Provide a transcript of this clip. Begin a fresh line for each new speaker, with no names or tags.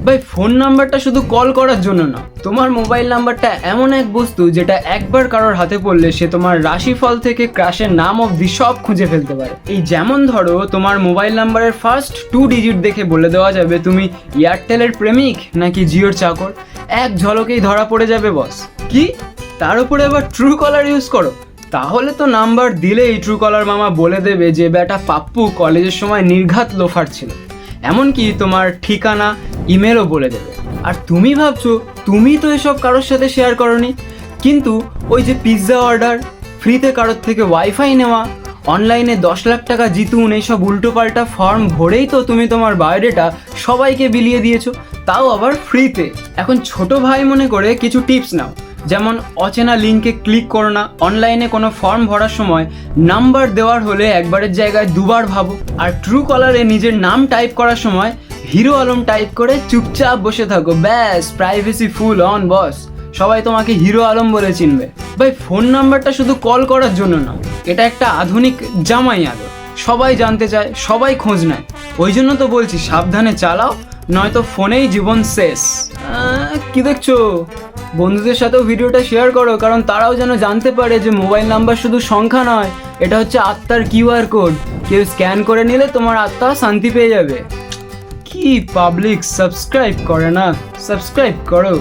ভাই ফোন নাম্বারটা শুধু কল করার জন্য না, তোমার মোবাইল নাম্বারটা এমন এক বস্তু যেটা একবার কারোর হাতে পড়লে সে তোমার রাশিফল থেকে ক্রাশের নাম অবধি সব খুঁজে ফেলতে পারে। এই যেমন ধরো তোমার মোবাইল নাম্বারের ফার্স্ট 2 ডিজিট দেখে বলে দেওয়া যাবে তুমি এয়ারটেলের প্রেমিক নাকি জিওর চাকর, এক ঝলকেই ধরা পড়ে যাবে বস। কি, তার উপরে আবার ট্রু কলার ইউজ করো? তাহলে তো নাম্বার দিলেই ট্রু কলার মামা বলে দেবে যে বেটা পাপ্পু কলেজের সময় নির্ঘাত লোফার ছিল, এমনকি তোমার ঠিকানা ইমেলও বলে দেবে। আর তুমি ভাবছো তুমি তো এসব কারোর সাথে শেয়ার করনি, কিন্তু ওই যে পিৎজা অর্ডার, ফ্রিতে কারোর থেকে ওয়াইফাই নেওয়া, অনলাইনে 10 লাখ টাকা জিতুন, এইসব উল্টোপাল্টা ফর্ম ভরেই তো তুমি তোমার বায়োডেটা সবাইকে বিলিয়ে দিয়েছো, তাও আবার ফ্রিতে। এখন ছোট ভাই মনে করে কিছু টিপস নাও, যেমন অচেনা লিঙ্কে ক্লিক করো না, অনলাইনে কোনো ফর্ম ভরার সময় নাম্বার দেওয়ার হলে একবারের জায়গায় দুবার ভাবো, আর ট্রু কলারে নিজের নাম টাইপ করার সময় হিরো আলম টাইপ করে চুপচাপ বসে থাকো, ব্যাস প্রাইভেসি ফুল অন বস, সবাই তোমাকে হিরো আলম বলে চিনবে। ভাই ফোন নাম্বারটা শুধু কল করার জন্য না, এটা একটা আধুনিক জামাই আদর, সবাই জানতে চায়, সবাই খোঁজ নেয়, ওই জন্য তো বলছি সাবধানে চালাও, নয়তো ফোনেই জীবন শেষ। কি দেখছো? বন্ধুদের সাথেও ভিডিওটা শেয়ার করো, কারণ তারাও যেন জানতে পারে যে মোবাইল নাম্বার শুধু সংখ্যা নয়, এটা হচ্ছে আত্মার কিউআর কোড, কেউ স্ক্যান করে নিলে তোমার আত্মা শান্তি পেয়ে যাবে। কি পাবলিক সাবস্ক্রাইব করে না? সাবস্ক্রাইব করো।